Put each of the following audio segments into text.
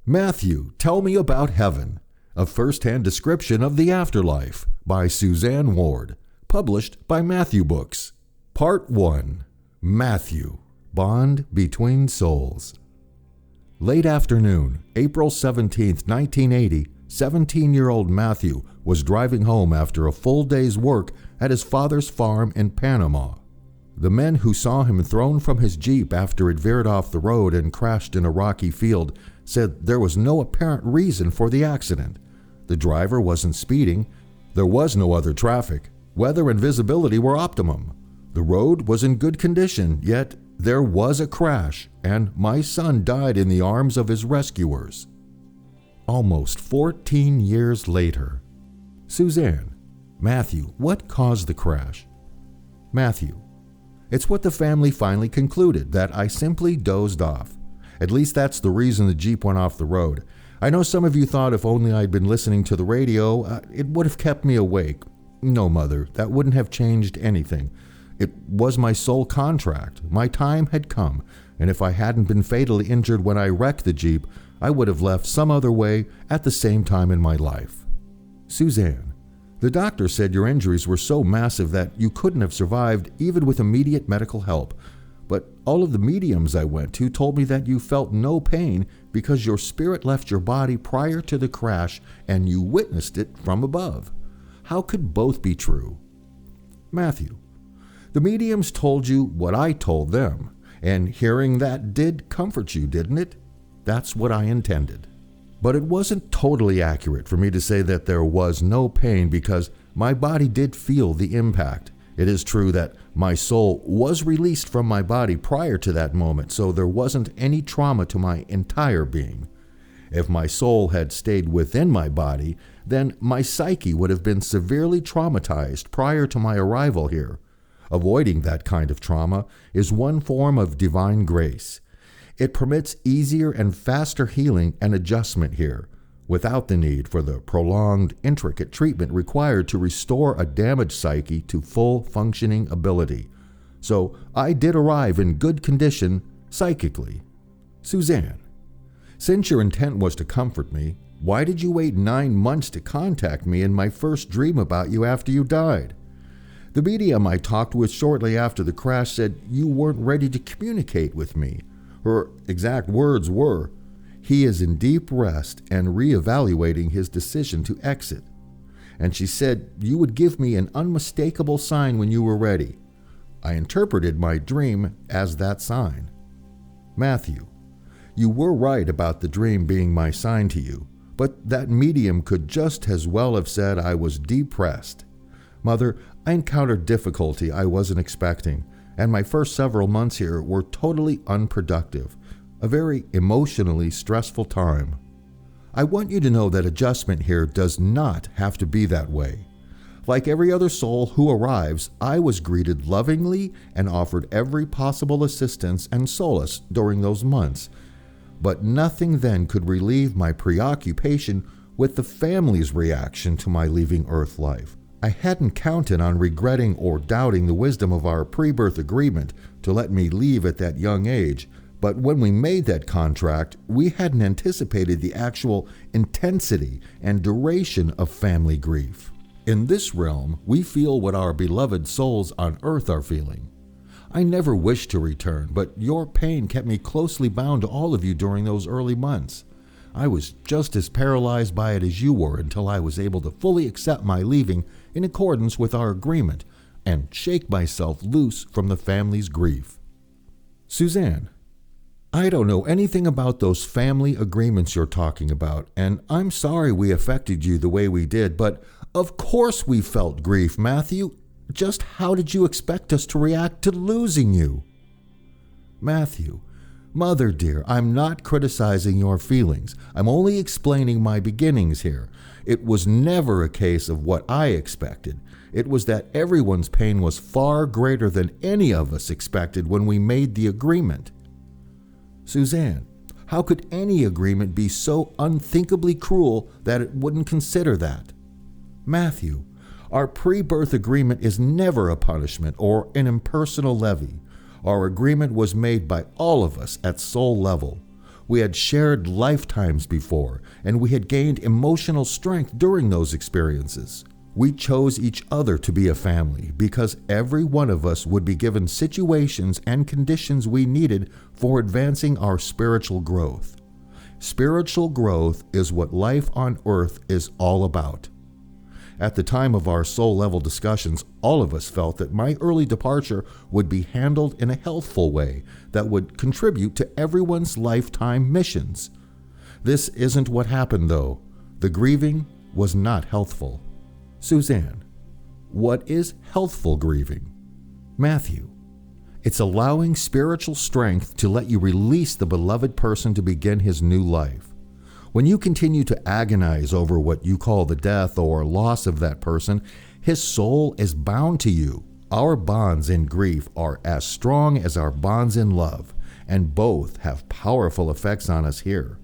Matthew, Tell Me About Heaven, a first-hand description of the afterlife by Suzanne Ward, published by Matthew Books. Part 1. Matthew, Bond Between Souls. Late afternoon, April 17, 1980, 17-year-old Matthew was driving home after a full day's work at his father's farm in Panama. The men who saw him thrown from his Jeep after it veered off the road and crashed in a rocky field said there was no apparent reason for the accident. The driver wasn't speeding. There was no other traffic. Weather and visibility were optimum. The road was in good condition, yet there was a crash, and my son died in the arms of his rescuers. Almost 14 years later. Suzanne, Matthew, what caused the crash? Matthew, it's what the family finally concluded, that I simply dozed off. At least that's the reason the Jeep went off the road. I know some of you thought if only I'd been listening to the radio, it would have kept me awake. No, Mother, that wouldn't have changed anything. It was my sole contract. My time had come, and if I hadn't been fatally injured when I wrecked the Jeep, I would have left some other way at the same time in my life. Suzanne, the doctor said your injuries were so massive that you couldn't have survived even with immediate medical help. But all of the mediums I went to told me that you felt no pain because your spirit left your body prior to the crash and you witnessed it from above. How could both be true? Matthew, the mediums told you what I told them, and hearing that did comfort you, didn't it? That's what I intended. But it wasn't totally accurate for me to say that there was no pain because my body did feel the impact. It is true that my soul was released from my body prior to that moment, so there wasn't any trauma to my entire being. If my soul had stayed within my body, then my psyche would have been severely traumatized prior to my arrival here. Avoiding that kind of trauma is one form of divine grace. It permits easier and faster healing and adjustment here, without the need for the prolonged, intricate treatment required to restore a damaged psyche to full functioning ability. So I did arrive in good condition psychically. Suzanne, since your intent was to comfort me, why did you wait 9 months to contact me in my first dream about you after you died? The medium I talked with shortly after the crash said you weren't ready to communicate with me. Her exact words were, "He is in deep rest and reevaluating his decision to exit." And she said you would give me an unmistakable sign when you were ready. I interpreted my dream as that sign. Matthew, you were right about the dream being my sign to you, but that medium could just as well have said I was depressed. Mother, I encountered difficulty I wasn't expecting, and my first several months here were totally unproductive, a very emotionally stressful time. I want you to know that adjustment here does not have to be that way. Like every other soul who arrives, I was greeted lovingly and offered every possible assistance and solace during those months. But nothing then could relieve my preoccupation with the family's reaction to my leaving Earth life. I hadn't counted on regretting or doubting the wisdom of our pre-birth agreement to let me leave at that young age, but when we made that contract, we hadn't anticipated the actual intensity and duration of family grief. In this realm, we feel what our beloved souls on Earth are feeling. I never wished to return, but your pain kept me closely bound to all of you during those early months. I was just as paralyzed by it as you were until I was able to fully accept my leaving in accordance with our agreement and shake myself loose from the family's grief. Suzanne, I don't know anything about those family agreements you're talking about, and I'm sorry we affected you the way we did, but of course we felt grief, Matthew. Just how did you expect us to react to losing you? Matthew, Mother dear, I'm not criticizing your feelings. I'm only explaining my beginnings here. It was never a case of what I expected. It was that everyone's pain was far greater than any of us expected when we made the agreement. Suzanne, how could any agreement be so unthinkably cruel that it wouldn't consider that? Matthew, our pre-birth agreement is never a punishment or an impersonal levy. Our agreement was made by all of us at soul level. We had shared lifetimes before, and we had gained emotional strength during those experiences. We chose each other to be a family because every one of us would be given situations and conditions we needed for advancing our spiritual growth. Spiritual growth is what life on earth is all about. At the time of our soul-level discussions, all of us felt that my early departure would be handled in a healthful way that would contribute to everyone's lifetime missions. This isn't what happened, though. The grieving was not healthful. Suzanne, what is healthful grieving? Matthew, it's allowing spiritual strength to let you release the beloved person to begin his new life. When you continue to agonize over what you call the death or loss of that person, his soul is bound to you. Our bonds in grief are as strong as our bonds in love, and both have powerful effects on us here.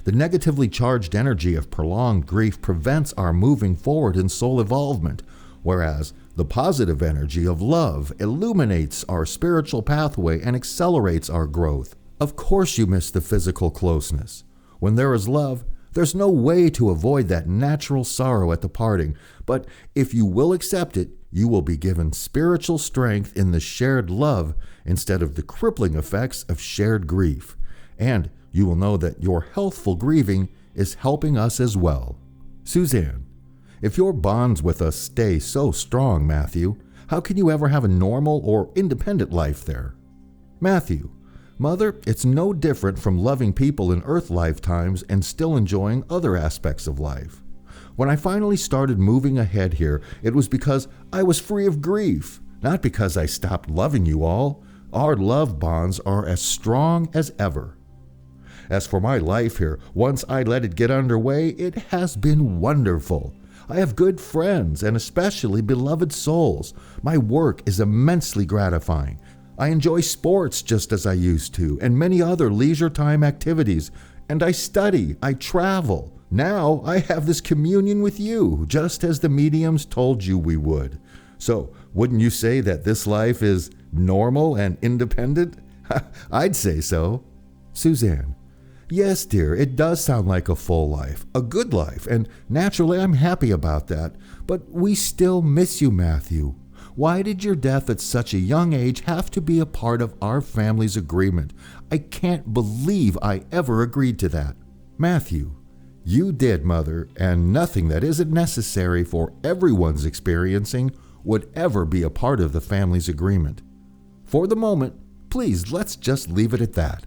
The negatively charged energy of prolonged grief prevents our moving forward in soul evolvement, whereas the positive energy of love illuminates our spiritual pathway and accelerates our growth. Of course you miss the physical closeness. When there is love, there's no way to avoid that natural sorrow at the parting, but if you will accept it, you will be given spiritual strength in the shared love instead of the crippling effects of shared grief. And you will know that your healthful grieving is helping us as well. Suzanne, if your bonds with us stay so strong, Matthew, how can you ever have a normal or independent life there? Matthew, Mother, it's no different from loving people in earth lifetimes and still enjoying other aspects of life. When I finally started moving ahead here, it was because I was free of grief, not because I stopped loving you all. Our love bonds are as strong as ever. As for my life here, once I let it get underway, it has been wonderful. I have good friends and especially beloved souls. My work is immensely gratifying. I enjoy sports just as I used to and many other leisure time activities. And I study, I travel. Now I have this communion with you, just as the mediums told you we would. So wouldn't you say that this life is normal and independent? I'd say so. Suzanne, yes, dear, it does sound like a full life, a good life, and naturally I'm happy about that. But we still miss you, Matthew. Why did your death at such a young age have to be a part of our family's agreement? I can't believe I ever agreed to that. Matthew, you did, Mother, and nothing that isn't necessary for everyone's experiencing would ever be a part of the family's agreement. For the moment, please let's just leave it at that.